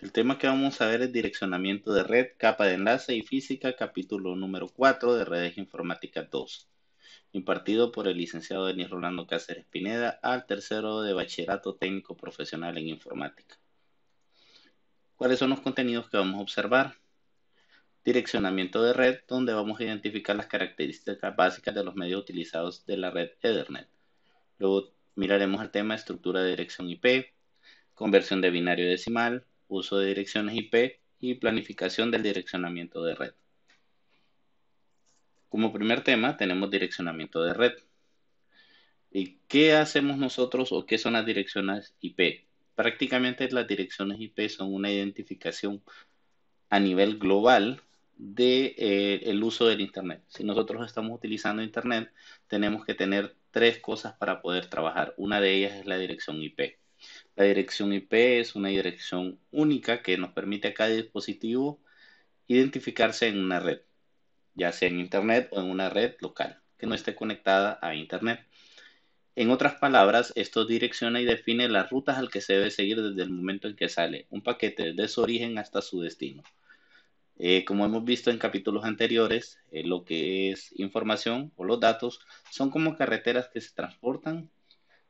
El tema que vamos a ver es direccionamiento de red, capa de enlace y física, capítulo número 4 de redes informáticas 2, impartido por el licenciado Denis Rolando Cáceres Pineda al tercero de bachillerato técnico profesional en informática. ¿Cuáles son los contenidos que vamos a observar? Direccionamiento de red, donde vamos a identificar las características básicas de los medios utilizados de la red Ethernet. Luego miraremos el tema estructura de dirección IP, conversión de binario a decimal, uso de direcciones IP y planificación del direccionamiento de red. Como primer tema tenemos direccionamiento de red. ¿Y qué hacemos nosotros o qué son las direcciones IP? Prácticamente las direcciones IP son una identificación a nivel global de el uso del Internet. Si nosotros estamos utilizando Internet, tenemos que tener tres cosas para poder trabajar. Una de ellas es la dirección IP. La dirección IP es una dirección única que nos permite a cada dispositivo identificarse en una red, ya sea en Internet o en una red local, que no esté conectada a Internet. En otras palabras, esto direcciona y define las rutas al que se debe seguir desde el momento en que sale un paquete desde su origen hasta su destino. Como hemos visto en capítulos anteriores, lo que es información o los datos son como carreteras que se transportan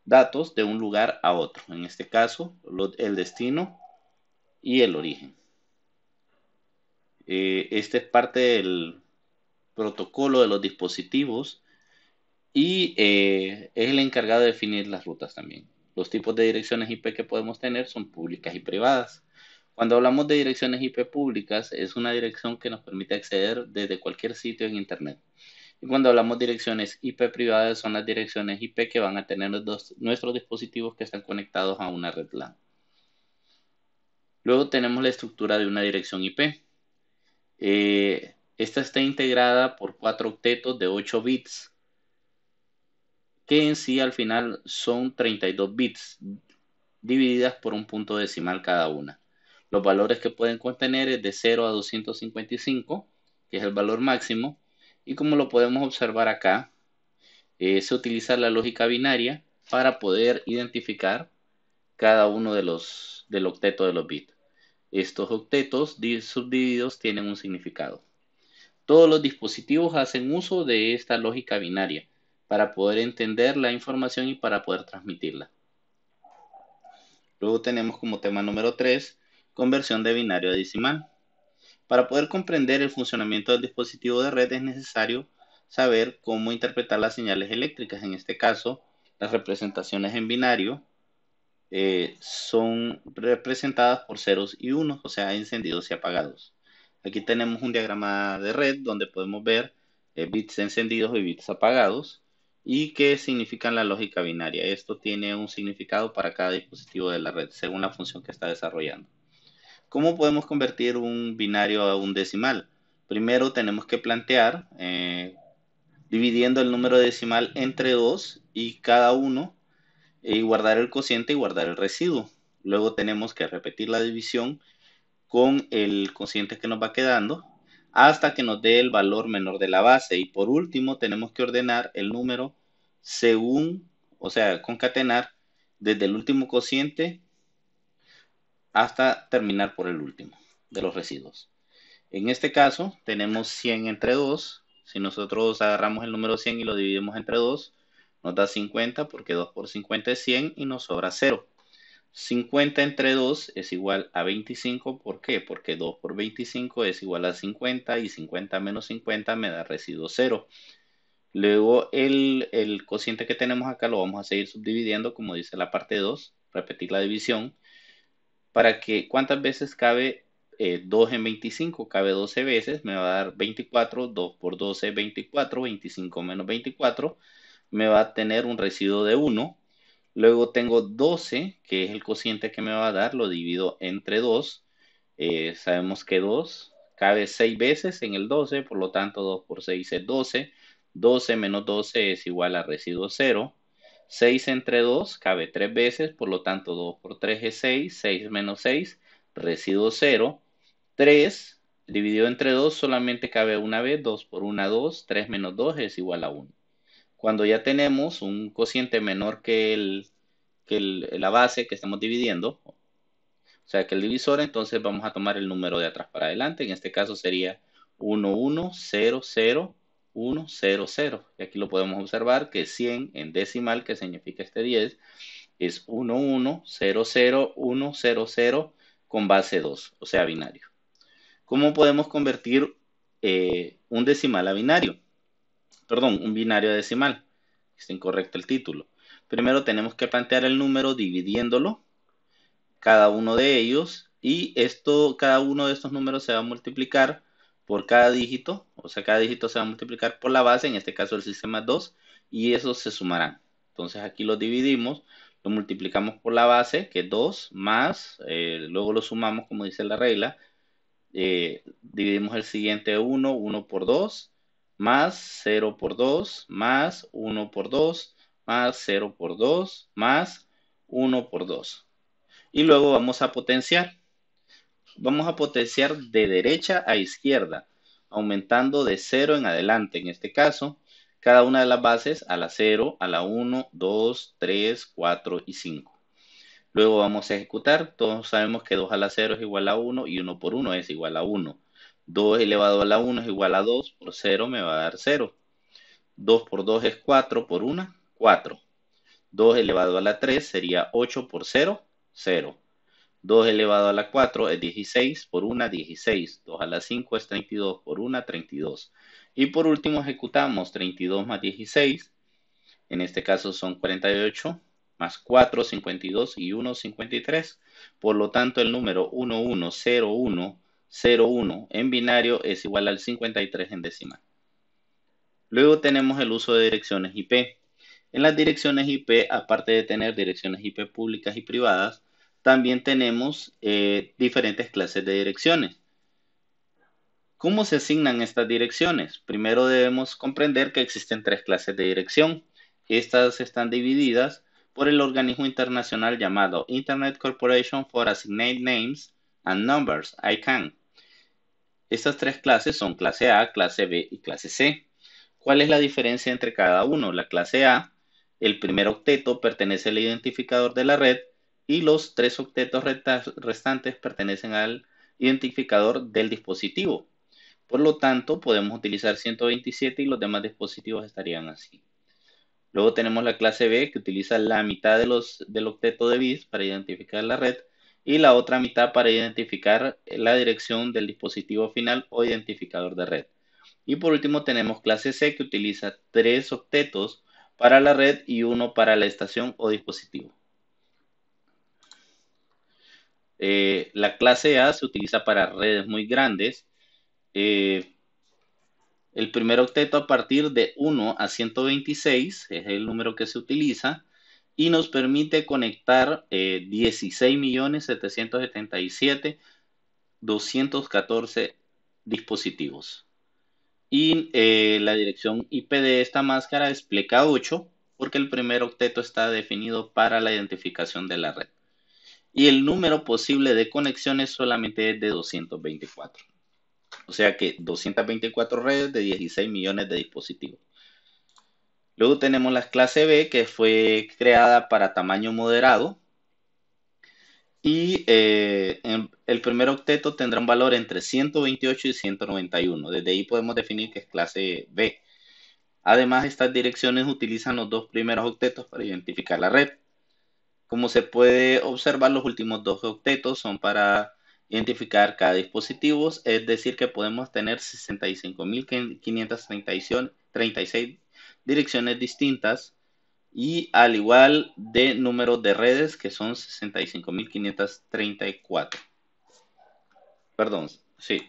datos de un lugar a otro. En este caso, el destino y el origen. Este es parte del protocolo de los dispositivos y es el encargado de definir las rutas también. Los tipos de direcciones IP que podemos tener son públicas y privadas. Cuando hablamos de direcciones IP públicas, es una dirección que nos permite acceder desde cualquier sitio en Internet. Y cuando hablamos de direcciones IP privadas, son las direcciones IP que van a tener nuestros dispositivos que están conectados a una red LAN. Luego tenemos la estructura de una dirección IP. Esta está integrada por 4 octetos de 8 bits, que en sí al final son 32 bits, divididas por un punto decimal cada una. Los valores que pueden contener es de 0 a 255, que es el valor máximo, y como lo podemos observar acá, se utiliza la lógica binaria para poder identificar cada uno del octeto de los bits. Estos octetos subdivididos tienen un significado. Todos los dispositivos hacen uso de esta lógica binaria para poder entender la información y para poder transmitirla. Luego tenemos como tema número 3, conversión de binario a decimal. Para poder comprender el funcionamiento del dispositivo de red es necesario saber cómo interpretar las señales eléctricas. En este caso, las representaciones en binario son representadas por ceros y unos, o sea, encendidos y apagados. Aquí tenemos un diagrama de red donde podemos ver bits encendidos y bits apagados y qué significan la lógica binaria. Esto tiene un significado para cada dispositivo de la red según la función que está desarrollando. ¿Cómo podemos convertir un binario a un decimal? Primero tenemos que plantear dividiendo el número decimal entre 2 y cada uno y guardar el cociente y guardar el residuo. Luego tenemos que repetir la división con el cociente que nos va quedando hasta que nos dé el valor menor de la base. Y por último tenemos que ordenar el número según, o sea, concatenar desde el último cociente hasta terminar por el último de los residuos. En este caso tenemos 100 entre 2. Si nosotros agarramos el número 100 y lo dividimos entre 2, nos da 50 porque 2 por 50 es 100 y nos sobra 0. 50 entre 2 es igual a 25. ¿Por qué? Porque 2 por 25 es igual a 50 y 50 menos 50 me da residuo 0. Luego el cociente que tenemos acá lo vamos a seguir subdividiendo como dice la parte 2, repetir la división, para que cuántas veces cabe 2 en 25, cabe 12 veces, me va a dar 24, 2 por 12 24, 25 menos 24, me va a tener un residuo de 1. Luego tengo 12, que es el cociente que me va a dar, lo divido entre 2. Sabemos que 2 cabe 6 veces en el 12, por lo tanto 2 por 6 es 12. 12 menos 12 es igual a residuo 0. 6 entre 2 cabe 3 veces, por lo tanto 2 por 3 es 6. 6 menos 6, residuo 0. 3 dividido entre 2 solamente cabe una vez, 2 por 1, 2. 3 menos 2 es igual a 1. Cuando ya tenemos un cociente menor que la base que estamos dividiendo, o O sea que el divisor, entonces vamos a tomar el número de atrás para adelante. En este caso sería 1100100. Y aquí lo podemos observar que 100 en decimal, que significa este 10, es 1100100 con base 2, o sea, binario. ¿Cómo podemos convertir un decimal a binario? Perdón, un binario a decimal. Está incorrecto el título. Primero tenemos que plantear el número dividiéndolo, cada uno de ellos, y cada uno de estos números se va a multiplicar por cada dígito, o sea, cada dígito se va a multiplicar por la base, en este caso el sistema es 2, y esos se sumarán. Entonces aquí lo dividimos, lo multiplicamos por la base, que es 2, más, luego lo sumamos como dice la regla, dividimos el siguiente 1 por 2, más 0 por 2, más 1 por 2, más 0 por 2, más 1 por 2. Y luego vamos a potenciar. Vamos a potenciar de derecha a izquierda, aumentando de 0 en adelante. En este caso, cada una de las bases a la 0, a la 1, 2, 3, 4 y 5. Luego vamos a ejecutar. Todos sabemos que 2 a la 0 es igual a 1 y 1 por 1 es igual a 1. 2 elevado a la 1 es igual a 2, por 0 me va a dar 0. 2 por 2 es 4, por 1, 4. 2 elevado a la 3 sería 8 por 0, 0. 2 elevado a la 4 es 16, por 1, 16. 2 a la 5 es 32, por 1, 32. Y por último ejecutamos 32 más 16, en este caso son 48, más 4, 52 y 1, 53. Por lo tanto, el número 110101 en binario es igual al 53 en decimal. Luego tenemos el uso de direcciones IP. En las direcciones IP, aparte de tener direcciones IP públicas y privadas, también tenemos diferentes clases de direcciones. ¿Cómo se asignan estas direcciones? Primero debemos comprender que existen tres clases de dirección. Estas están divididas por el organismo internacional llamado Internet Corporation for Assigned Names and Numbers, ICANN. Estas tres clases son clase A, clase B y clase C. ¿Cuál es la diferencia entre cada uno? La clase A, el primer octeto pertenece al identificador de la red y los tres octetos restantes pertenecen al identificador del dispositivo. Por lo tanto, podemos utilizar 127 y los demás dispositivos estarían así. Luego tenemos la clase B, que utiliza la mitad del octeto de bits para identificar la red y la otra mitad para identificar la dirección del dispositivo final o identificador de red. Y por último tenemos clase C, que utiliza 3 octetos para la red y 1 para la estación o dispositivo. La clase A se utiliza para redes muy grandes. El primer octeto a partir de 1 a 126 es el número que se utiliza y nos permite conectar 16.777.214 dispositivos. Y la dirección IP de esta máscara es pleca8 porque el primer octeto está definido para la identificación de la red. Y el número posible de conexiones solamente es de 224. O sea que 224 redes de 16 millones de dispositivos. Luego tenemos la clase B, que fue creada para tamaño moderado. Y el primer octeto tendrá un valor entre 128 y 191. Desde ahí podemos definir que es clase B. Además, estas direcciones utilizan los dos primeros octetos para identificar la red. Como se puede observar, los últimos dos octetos son para identificar cada dispositivo, es decir, que podemos tener 65.536 direcciones distintas y al igual de números de redes que son 65.534. Perdón, sí.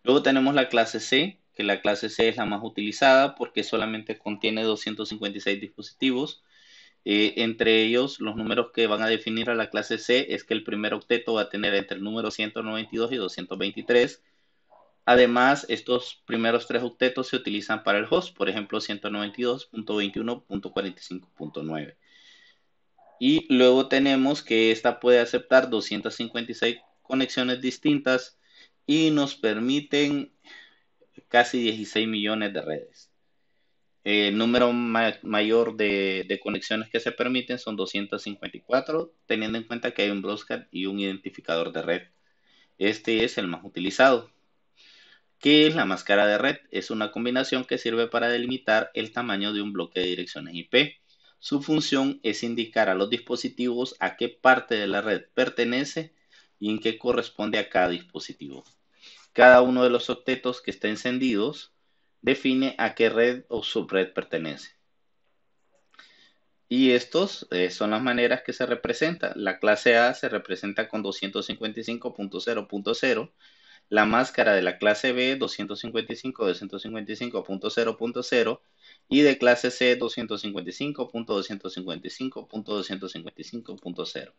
Luego tenemos la clase C, que la clase C es la más utilizada porque solamente contiene 256 dispositivos. Entre ellos, los números que van a definir a la clase C es que el primer octeto va a tener entre el número 192 y 223. Además, estos primeros tres octetos se utilizan para el host, por ejemplo, 192.21.45.9. Y luego tenemos que esta puede aceptar 256 conexiones distintas y nos permiten casi 16 millones de redes. El número mayor de conexiones que se permiten son 254, teniendo en cuenta que hay un broadcast y un identificador de red. Este es el más utilizado. ¿Qué es la máscara de red? Es una combinación que sirve para delimitar el tamaño de un bloque de direcciones IP. Su función es indicar a los dispositivos a qué parte de la red pertenece y en qué corresponde a cada dispositivo. Cada uno de los octetos que está encendidos define a qué red o subred pertenece. Y estos son las maneras que se representa. La clase A se representa con 255.0.0. La máscara de la clase B 255.255.0.0 y de clase C 255.255.255.255.0.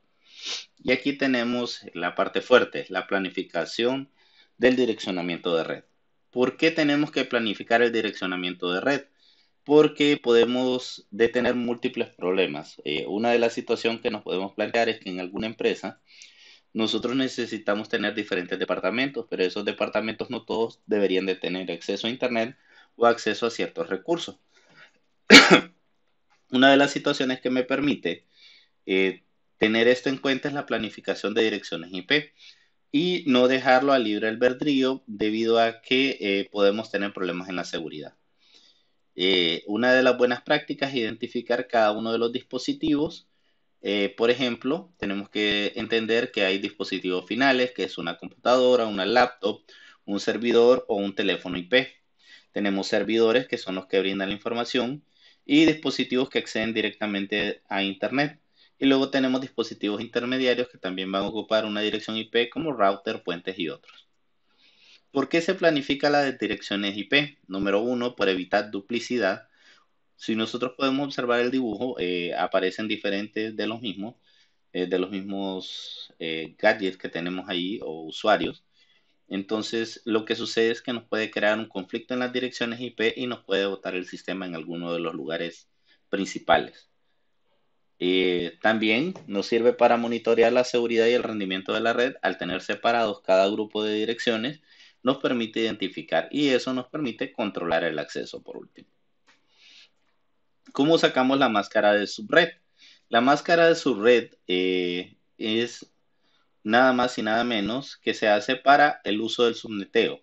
Y aquí tenemos la parte fuerte, la planificación del direccionamiento de red. ¿Por qué tenemos que planificar el direccionamiento de red? Porque podemos detener múltiples problemas. Una de las situaciones que nos podemos plantear es que en alguna empresa nosotros necesitamos tener diferentes departamentos, pero esos departamentos no todos deberían de tener acceso a Internet o acceso a ciertos recursos. Una de las situaciones que me permite eh, tener esto en cuenta es la planificación de direcciones IP y no dejarlo a libre albedrío debido a que podemos tener problemas en la seguridad. Una de las buenas prácticas es identificar cada uno de los dispositivos. Por ejemplo, tenemos que entender que hay dispositivos finales, que es una computadora, una laptop, un servidor o un teléfono IP. Tenemos servidores que son los que brindan la información y dispositivos que acceden directamente a Internet. Y luego tenemos dispositivos intermediarios que también van a ocupar una dirección IP como router, puentes y otros. ¿Por qué se planifica las direcciones IP? Número uno, por evitar duplicidad. Si nosotros podemos observar el dibujo, aparecen diferentes de los mismos gadgets que tenemos ahí o usuarios. Entonces, lo que sucede es que nos puede crear un conflicto en las direcciones IP y nos puede botar el sistema en alguno de los lugares principales. También nos sirve para monitorear la seguridad y el rendimiento de la red. Al tener separados cada grupo de direcciones, nos permite identificar y eso nos permite controlar el acceso por último. ¿Cómo sacamos la máscara de subred? La máscara de subred es nada más y nada menos que se hace para el uso del subneteo.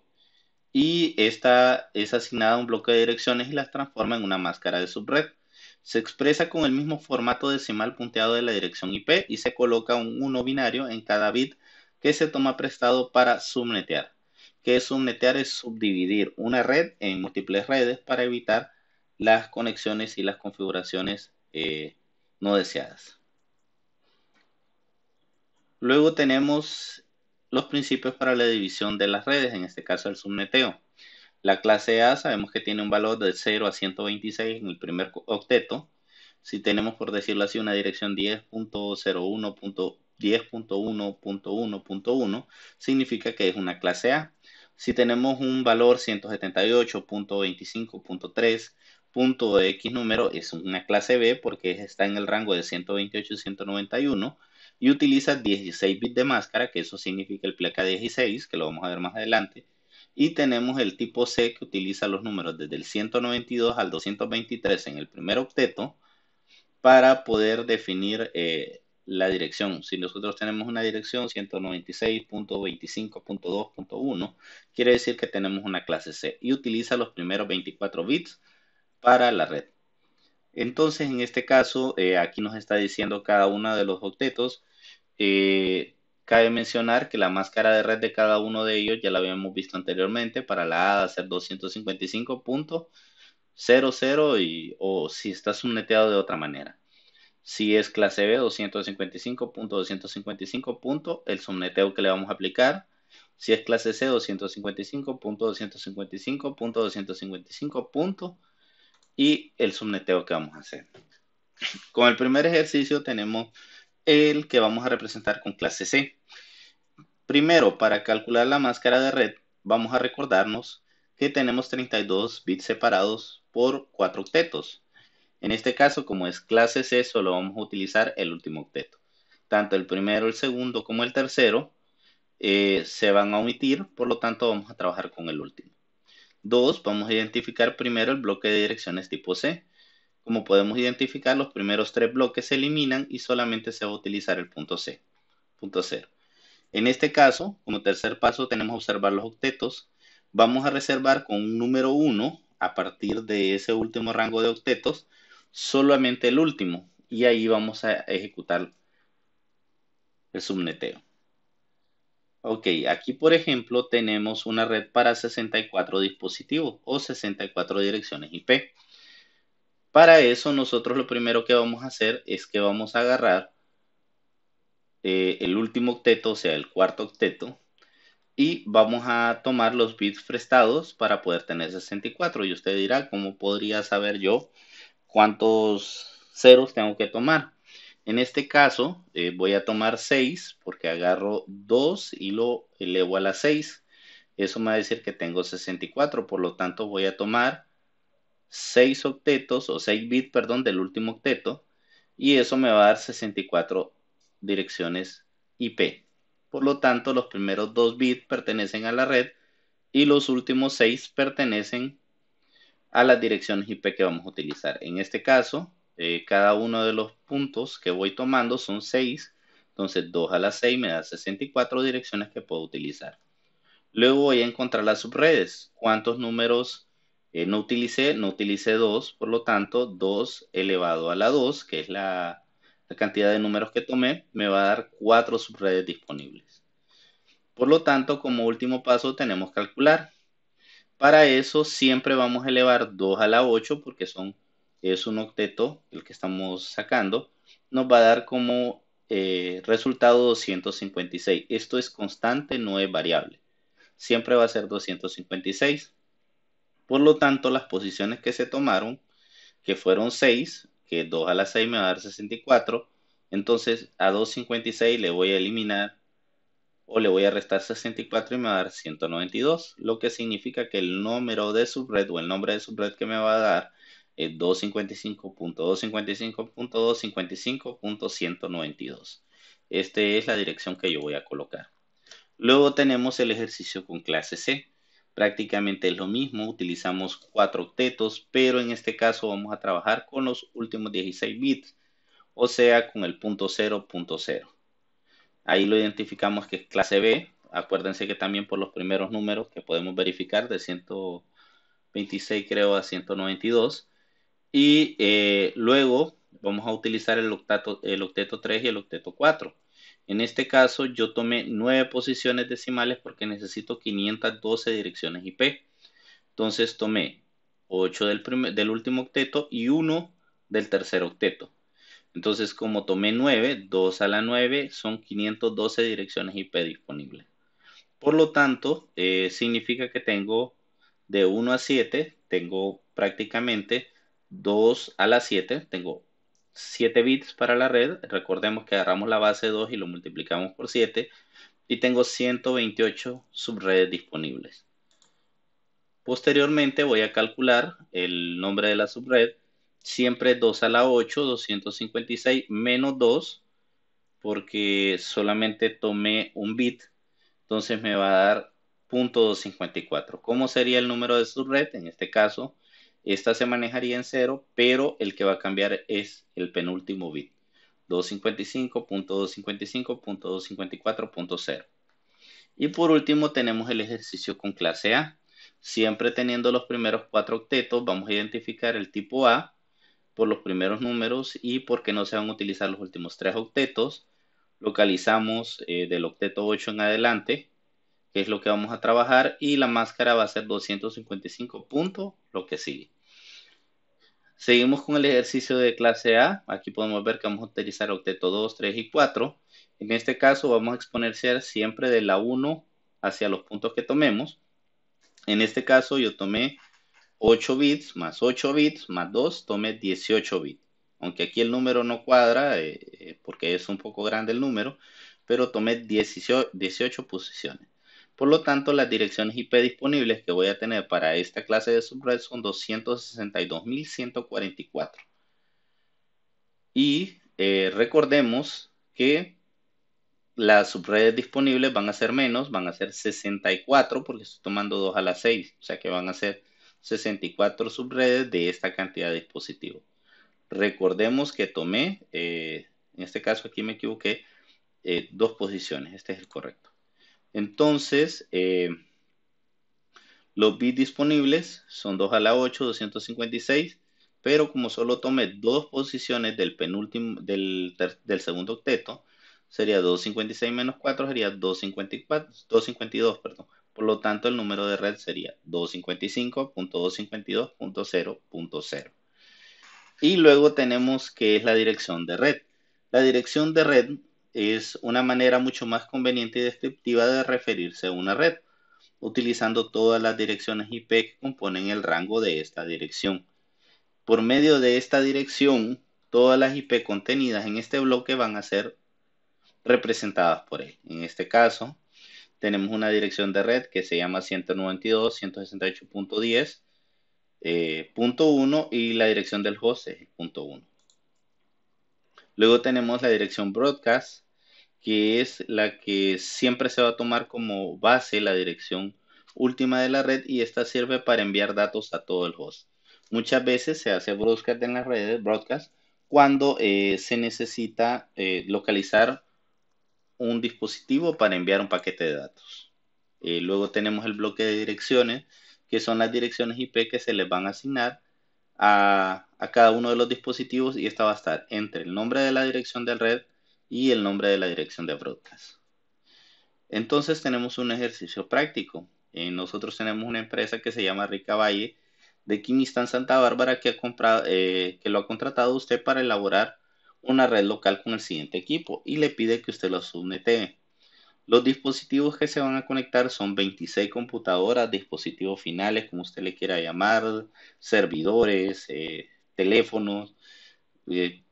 Y esta es asignada a un bloque de direcciones y las transforma en una máscara de subred. Se expresa con el mismo formato decimal punteado de la dirección IP y se coloca un 1 binario en cada bit que se toma prestado para subnetear. ¿Qué es subnetear? Es subdividir una red en múltiples redes para evitar las conexiones y las configuraciones no deseadas. Luego tenemos los principios para la división de las redes, en este caso el subneteo. La clase A sabemos que tiene un valor de 0 a 126 en el primer octeto. Si tenemos, por decirlo así, una dirección 10.0.1.10.1.1.1, significa que es una clase A. Si tenemos un valor 178.25.3.x número, es una clase B porque está en el rango de 128 y 191 y utiliza 16 bits de máscara, que eso significa el placa 16, que lo vamos a ver más adelante. Y tenemos el tipo C que utiliza los números desde el 192 al 223 en el primer octeto para poder definir la dirección. Si nosotros tenemos una dirección 196.25.2.1, quiere decir que tenemos una clase C y utiliza los primeros 24 bits para la red. Entonces, en este caso, aquí nos está diciendo cada uno de los octetos. Cabe mencionar que la máscara de red de cada uno de ellos ya la habíamos visto anteriormente. Para la A va a ser 255.00 o si está subneteado de otra manera. Si es clase B, 255.255. El subneteo que le vamos a aplicar. Si es clase C, 255.255.255. Y el subneteo que vamos a hacer. Con el primer ejercicio tenemos el que vamos a representar con clase C. Primero, para calcular la máscara de red, vamos a recordarnos que tenemos 32 bits separados por 4 octetos. En este caso, como es clase C, solo vamos a utilizar el último octeto. Tanto el primero, el segundo como el tercero se van a omitir, por lo tanto vamos a trabajar con el último. 2, vamos a identificar primero el bloque de direcciones tipo C. Como podemos identificar, los primeros 3 bloques se eliminan y solamente se va a utilizar el punto C, punto 0. En este caso, como tercer paso, tenemos observar los octetos. Vamos a reservar con un número 1, a partir de ese último rango de octetos, solamente el último. Y ahí vamos a ejecutar el subneteo. Ok, aquí por ejemplo tenemos una red para 64 dispositivos o 64 direcciones IP. Para eso nosotros lo primero que vamos a hacer es que vamos a agarrar el último octeto, o sea, el cuarto octeto, y vamos a tomar los bits prestados para poder tener 64. Y usted dirá, ¿cómo podría saber yo cuántos ceros tengo que tomar? En este caso, voy a tomar 6 porque agarro 2 y lo elevo a la 6. Eso me va a decir que tengo 64, por lo tanto voy a tomar 6 octetos o 6 bits, perdón, del último octeto y eso me va a dar 64 direcciones IP. Por lo tanto, los primeros 2 bits pertenecen a la red y los últimos 6 pertenecen a las direcciones IP que vamos a utilizar. En este caso, cada uno de los puntos que voy tomando son 6, entonces 2 a la 6 me da 64 direcciones que puedo utilizar. Luego voy a encontrar las subredes. ¿Cuántos números no utilicé? No utilicé 2, por lo tanto 2 elevado a la 2, que es la cantidad de números que tomé, me va a dar 4 subredes disponibles. Por lo tanto, como último paso tenemos que calcular. Para eso siempre vamos a elevar 2 a la 8 porque es un octeto el que estamos sacando. Nos va a dar como resultado 256. Esto es constante, no es variable. Siempre va a ser 256. Por lo tanto, las posiciones que se tomaron, que fueron 6, que 2 a la 6 me va a dar 64. Entonces a 256 le voy a eliminar o le voy a restar 64 y me va a dar 192, lo que significa que el número de subred o el nombre de subred que me va a dar es 255.255.255.192. Esta es la dirección que yo voy a colocar. Luego tenemos el ejercicio con clase C. Prácticamente es lo mismo, utilizamos 4 octetos, pero en este caso vamos a trabajar con los últimos 16 bits, o sea, con el punto 0, punto 0. Ahí lo identificamos que es clase B. Acuérdense que también por los primeros números que podemos verificar de 126 creo a 192. Y luego vamos a utilizar el octeto 3 y el octeto 4. En este caso yo tomé 9 posiciones decimales porque necesito 512 direcciones IP. Entonces tomé 8 del último octeto y 1 del tercer octeto. Entonces, como tomé 9, 2 a la 9 son 512 direcciones IP disponibles. Por lo tanto, significa que tengo de 1 a 7, tengo prácticamente 2 a la 7, tengo 7 bits para la red. Recordemos que agarramos la base 2 y lo multiplicamos por 7 y tengo 128 subredes disponibles. Posteriormente voy a calcular el nombre de la subred, siempre 2 a la 8, 256 menos 2, porque solamente tomé un bit, entonces me va a dar .254. ¿Cómo sería el número de subred? En este caso, esta se manejaría en 0, pero el que va a cambiar es el penúltimo bit. 255.255.254.0. Y por último tenemos el ejercicio con clase A. Siempre teniendo los primeros 4 octetos, vamos a identificar el tipo A por los primeros números y porque no se van a utilizar los últimos 3 octetos. Localizamos del octeto 8 en adelante, que es lo que vamos a trabajar, y la máscara va a ser 255 puntos, lo que sigue. Seguimos con el ejercicio de clase A. Aquí podemos ver que vamos a utilizar octeto 2, 3 y 4. En este caso vamos a exponenciar siempre de la 1 hacia los puntos que tomemos. En este caso yo tomé 8 bits más 8 bits más 2, tomé 18 bits. Aunque aquí el número no cuadra porque es un poco grande el número, pero tomé 18 posiciones. Por lo tanto, las direcciones IP disponibles que voy a tener para esta clase de subred son 262.144. Y recordemos que las subredes disponibles van a ser menos, van a ser 64 porque estoy tomando 2 a la 6, o sea que van a ser 64 subredes de esta cantidad de dispositivos. Recordemos que tomé, en este caso aquí me equivoqué, dos posiciones, este es el correcto. Entonces, los bits disponibles son 2 a la 8, 256, pero como solo tomé dos posiciones del penúltimo, del segundo octeto, sería 256 menos 4, sería 254, 252, perdón. Por lo tanto, el número de red sería 255.252.0.0. Y luego tenemos que es la dirección de red. La dirección de red es una manera mucho más conveniente y descriptiva de referirse a una red, utilizando todas las direcciones IP que componen el rango de esta dirección. Por medio de esta dirección, todas las IP contenidas en este bloque van a ser representadas por él. En este caso, tenemos una dirección de red que se llama 192.168.10.1 y la dirección del host es .1. Luego tenemos la dirección broadcast, que es la que siempre se va a tomar como base la dirección última de la red y esta sirve para enviar datos a todo el host. Muchas veces se hace broadcast en las redes, broadcast, cuando se necesita localizar un dispositivo para enviar un paquete de datos. Luego tenemos el bloque de direcciones, que son las direcciones IP que se les van a asignar a cada uno de los dispositivos y esta va a estar entre el nombre de la dirección de red y el nombre de la dirección de broadcast. Entonces tenemos un ejercicio práctico. Nosotros tenemos una empresa que se llama Rica Valle de Quimistán, Santa Bárbara, que lo ha contratado usted para elaborar una red local con el siguiente equipo y le pide que usted lo subnetee. Los dispositivos que se van a conectar son 26 computadoras, dispositivos finales, como usted le quiera llamar, servidores, teléfonos, eh,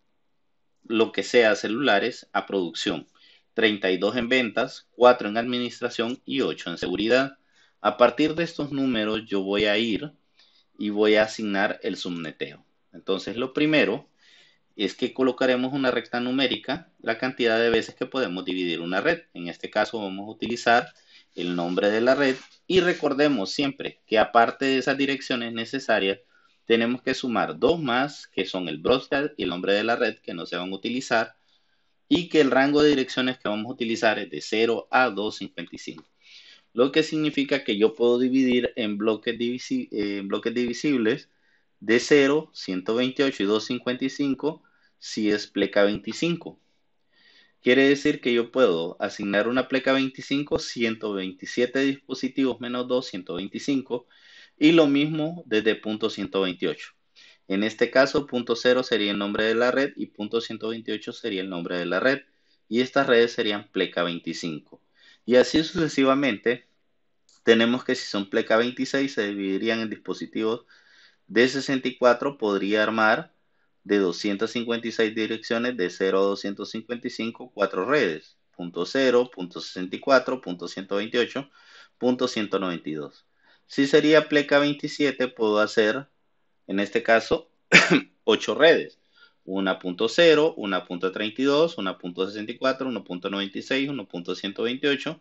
lo que sea, celulares, a producción. 32 en ventas, 4 en administración y 8 en seguridad. A partir de estos números yo voy a ir y voy a asignar el subneteo. Entonces lo primero es que colocaremos una recta numérica la cantidad de veces que podemos dividir una red. En este caso vamos a utilizar el nombre de la red y recordemos siempre que aparte de esas direcciones necesarias tenemos que sumar dos más que son el broadcast y el nombre de la red que no se van a utilizar y que el rango de direcciones que vamos a utilizar es de 0 a 255. Lo que significa que yo puedo dividir en bloques divisibles de 0, 128 y 255 si es pleca 25. Quiere decir que yo puedo asignar una pleca 25, 127 dispositivos menos 2, 125, y lo mismo desde punto 128. En este caso, punto 0 sería el nombre de la red y punto 128 sería el nombre de la red. Y estas redes serían pleca 25. Y así sucesivamente, tenemos que si son pleca 26 se dividirían en dispositivos de 64, podría armar de 256 direcciones de 0 a 255, 4 redes, punto 0, punto 64, punto 128, punto 192. Si sería pleca 27, puedo hacer, en este caso, 8 redes. 1.0, 1.32, 1.64, 1.96, 1.128,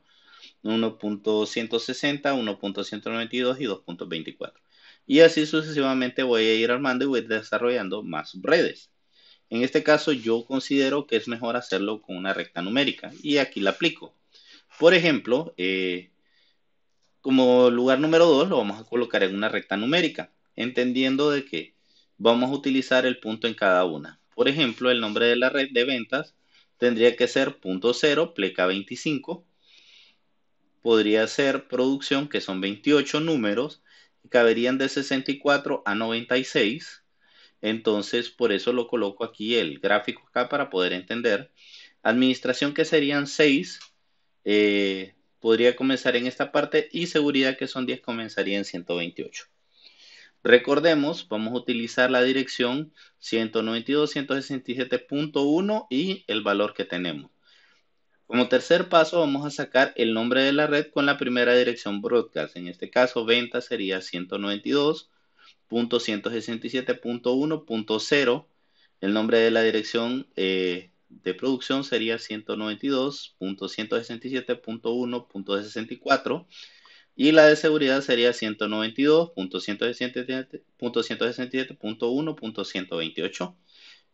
1.160, 1.192 y 2.24. Y así sucesivamente voy a ir armando y voy desarrollando más subredes. En este caso yo considero que es mejor hacerlo con una recta numérica y aquí la aplico. Por ejemplo, como lugar número 2 lo vamos a colocar en una recta numérica, entendiendo de que vamos a utilizar el punto en cada una. Por ejemplo, el nombre de la red de ventas tendría que ser punto 0, pleca 25. Podría ser producción, que son 28 números, que caberían de 64 a 96. Entonces, por eso lo coloco aquí el gráfico acá para poder entender. Administración, que serían 6, podría comenzar en esta parte y seguridad, que son 10, comenzaría en 128. Recordemos, vamos a utilizar la dirección 192.167.1 y el valor que tenemos. Como tercer paso vamos a sacar el nombre de la red con la primera dirección broadcast. En este caso venta sería 192.167.1.0. El nombre de la dirección de producción sería 192.167.1.64 y la de seguridad sería 192.167.1.168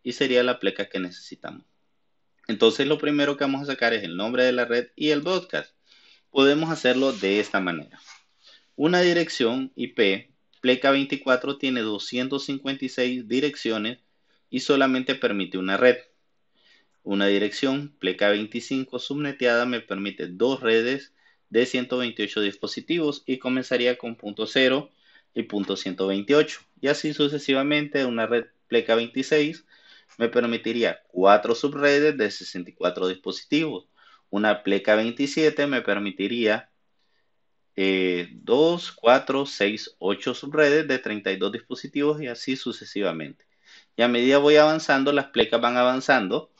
y sería la pleca que necesitamos. Entonces lo primero que vamos a sacar es el nombre de la red y el broadcast. Podemos hacerlo de esta manera. Una dirección IP pleca 24 tiene 256 direcciones y solamente permite una red. Una dirección pleca 25 subneteada me permite dos redes de 128 dispositivos y comenzaría con punto 0 y punto 128 y así sucesivamente. Una red pleca 26 me permitiría cuatro subredes de 64 dispositivos. Una pleca 27 me permitiría 2, 4, 6, 8 subredes de 32 dispositivos y así sucesivamente. Y a medida voy avanzando, las plecas van avanzando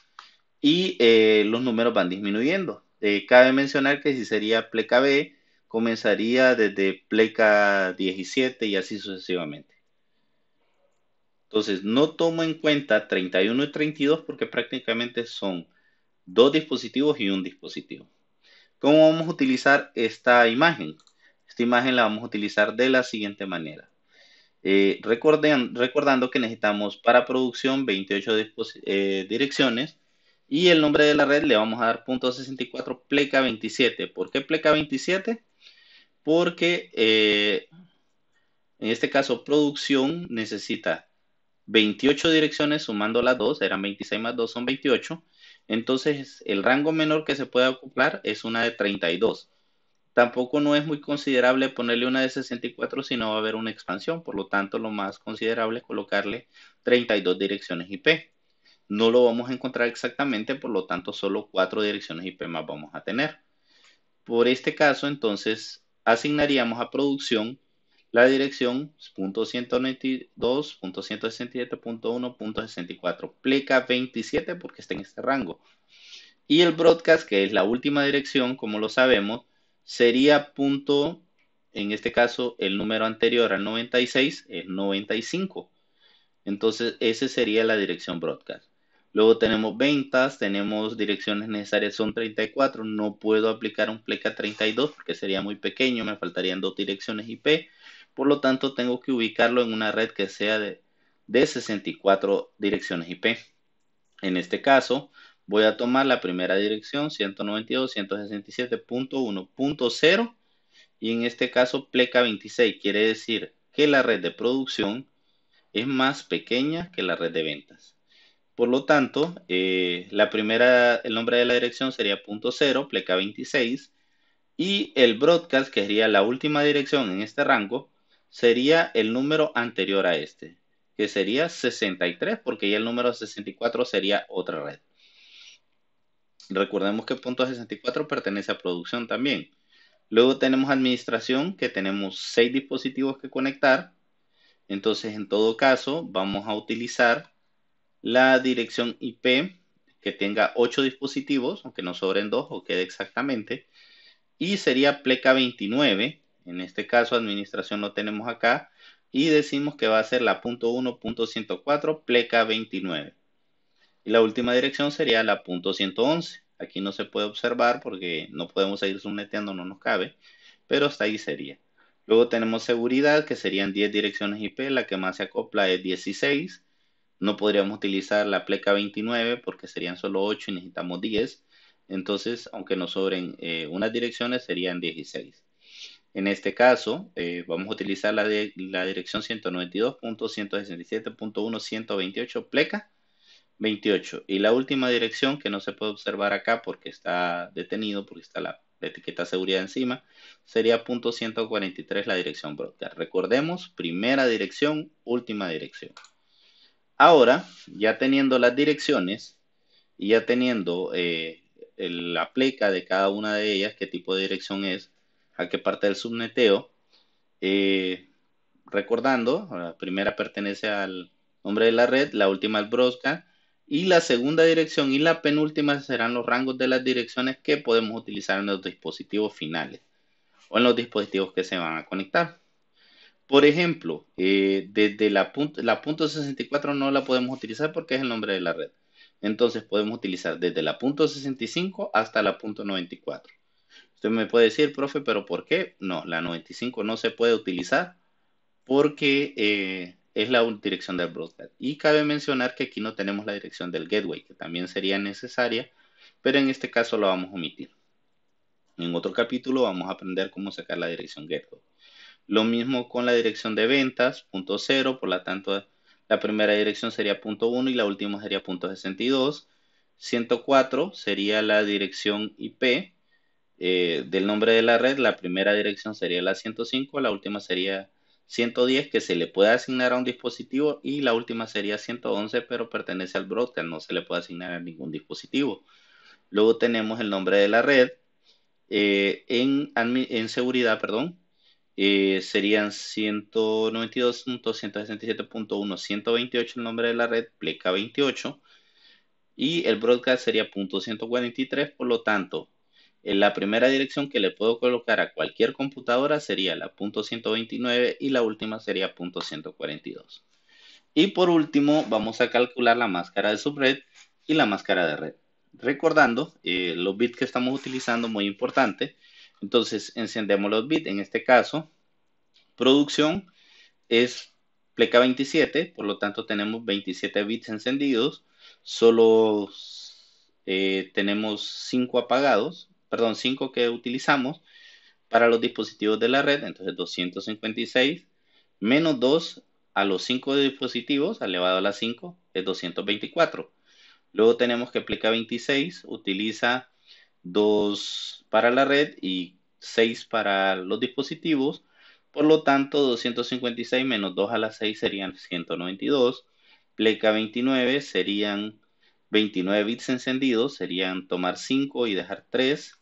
y los números van disminuyendo. Cabe mencionar que si sería pleca B, comenzaría desde pleca 17 y así sucesivamente. Entonces, no tomo en cuenta 31 y 32 porque prácticamente son dos dispositivos y un dispositivo. ¿Cómo vamos a utilizar esta imagen? Esta imagen la vamos a utilizar de la siguiente manera. Recordando que necesitamos para producción 28 direcciones y el nombre de la red le vamos a dar .64 pleca 27. ¿Por qué pleca 27? Porque en este caso producción necesita 28 direcciones sumando las dos, eran 26 más 2 son 28. Entonces el rango menor que se puede acoplar es una de 32. Tampoco no es muy considerable ponerle una de 64 si no va a haber una expansión. Por lo tanto, lo más considerable es colocarle 32 direcciones IP. No lo vamos a encontrar exactamente, por lo tanto, solo 4 direcciones IP más vamos a tener. Por este caso, entonces, asignaríamos a producción la dirección .192.167.1.64, pleca 27 porque está en este rango. Y el broadcast, que es la última dirección, como lo sabemos, sería punto, en este caso, el número anterior al 96 es 95. Entonces, esa sería la dirección broadcast. Luego tenemos ventas, tenemos direcciones necesarias, son 34. No puedo aplicar un pleca 32 porque sería muy pequeño, me faltarían dos direcciones IP. Por lo tanto, tengo que ubicarlo en una red que sea de 64 direcciones IP. En este caso, voy a tomar la primera dirección, 192.167.1.0, y en este caso, pleca 26. Quiere decir que la red de producción es más pequeña que la red de ventas. Por lo tanto, el nombre de la dirección sería .0, pleca 26, y el broadcast, que sería la última dirección en este rango, sería el número anterior a este, que sería 63, porque ya el número 64 sería otra red. Recordemos que .64 pertenece a producción también. Luego tenemos administración, que tenemos 6 dispositivos que conectar. Entonces, en todo caso, vamos a utilizar la dirección IP que tenga 8 dispositivos, aunque no sobren 2 o quede exactamente. Y sería pleca 29. En este caso, administración lo tenemos acá. Y decimos que va a ser la .1.104 pleca 29. Y la última dirección sería la .111. Aquí no se puede observar porque no podemos seguir subneteando, no nos cabe, pero hasta ahí sería. Luego tenemos seguridad, que serían 10 direcciones IP, la que más se acopla es 16. No podríamos utilizar la pleca 29 porque serían solo 8 y necesitamos 10. Entonces, aunque nos sobren unas direcciones, serían 16. En este caso, vamos a utilizar la dirección 192.167.1.128 pleca 28. Y la última dirección que no se puede observar acá porque está detenido, porque está la etiqueta seguridad encima, sería .143 la dirección broadcast. Recordemos, primera dirección, última dirección. Ahora, ya teniendo las direcciones y ya teniendo la pleca de cada una de ellas, qué tipo de dirección es, a qué parte del subneteo, recordando, la primera pertenece al nombre de la red, la última al broadcast, y la segunda dirección y la penúltima serán los rangos de las direcciones que podemos utilizar en los dispositivos finales o en los dispositivos que se van a conectar. Por ejemplo, desde la .64 no la podemos utilizar porque es el nombre de la red. Entonces podemos utilizar desde la punto 65 hasta la punto 94. Usted me puede decir, profe, pero ¿por qué? No, la 95 no se puede utilizar porque es la dirección del broadcast. Y cabe mencionar que aquí no tenemos la dirección del gateway, que también sería necesaria, pero en este caso lo vamos a omitir. En otro capítulo vamos a aprender cómo sacar la dirección gateway. Lo mismo con la dirección de ventas, punto 0, por lo tanto la primera dirección sería punto 1 y la última sería punto 62. 104 sería la dirección IP del nombre de la red. La primera dirección sería la 105, la última sería 110 que se le puede asignar a un dispositivo y la última sería 111 pero pertenece al broadcast, no se le puede asignar a ningún dispositivo. Luego tenemos el nombre de la red. En seguridad, perdón, serían 192.167.1.128 el nombre de la red, pleca 28, y el broadcast sería .143, por lo tanto, en la primera dirección que le puedo colocar a cualquier computadora sería la .129 y la última sería .142. Y por último, vamos a calcular la máscara de subred y la máscara de red. Recordando los bits que estamos utilizando, muy importante. Entonces, encendemos los bits. En este caso, producción es pleca 27, por lo tanto tenemos 27 bits encendidos. Solo tenemos 5 apagados, perdón, 5 que utilizamos para los dispositivos de la red. Entonces 256 menos 2 a los 5 dispositivos elevado a la 5 es 224. Luego tenemos que pleca 26 utiliza 2 para la red y 6 para los dispositivos. Por lo tanto, 256 menos 2 a la 6 serían 192. Pleca 29 serían 29 bits encendidos, serían tomar 5 y dejar 3.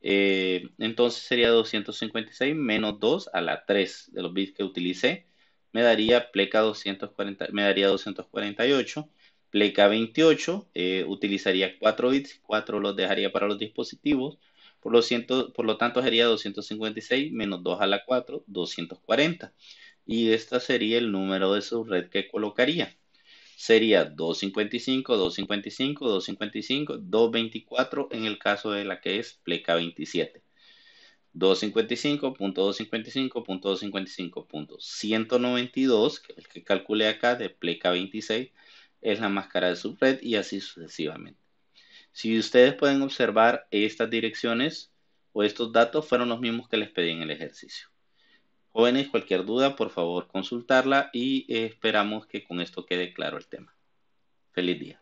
Entonces sería 256 menos 2 a la 3 de los bits que utilicé. Me daría pleca 240, me daría 248. Pleca 28 utilizaría 4 bits, 4 los dejaría para los dispositivos. Por lo tanto sería 256 menos 2 a la 4, 240. Y este sería el número de subred que colocaría. Sería 255, 255, 255, 224 en el caso de la que es pleca 27. 255.255.255.192, que es el que calculé acá de pleca 26, es la máscara de subred y así sucesivamente. Si ustedes pueden observar, estas direcciones o estos datos fueron los mismos que les pedí en el ejercicio. Jóvenes, cualquier duda, por favor consultarla y esperamos que con esto quede claro el tema. Feliz día.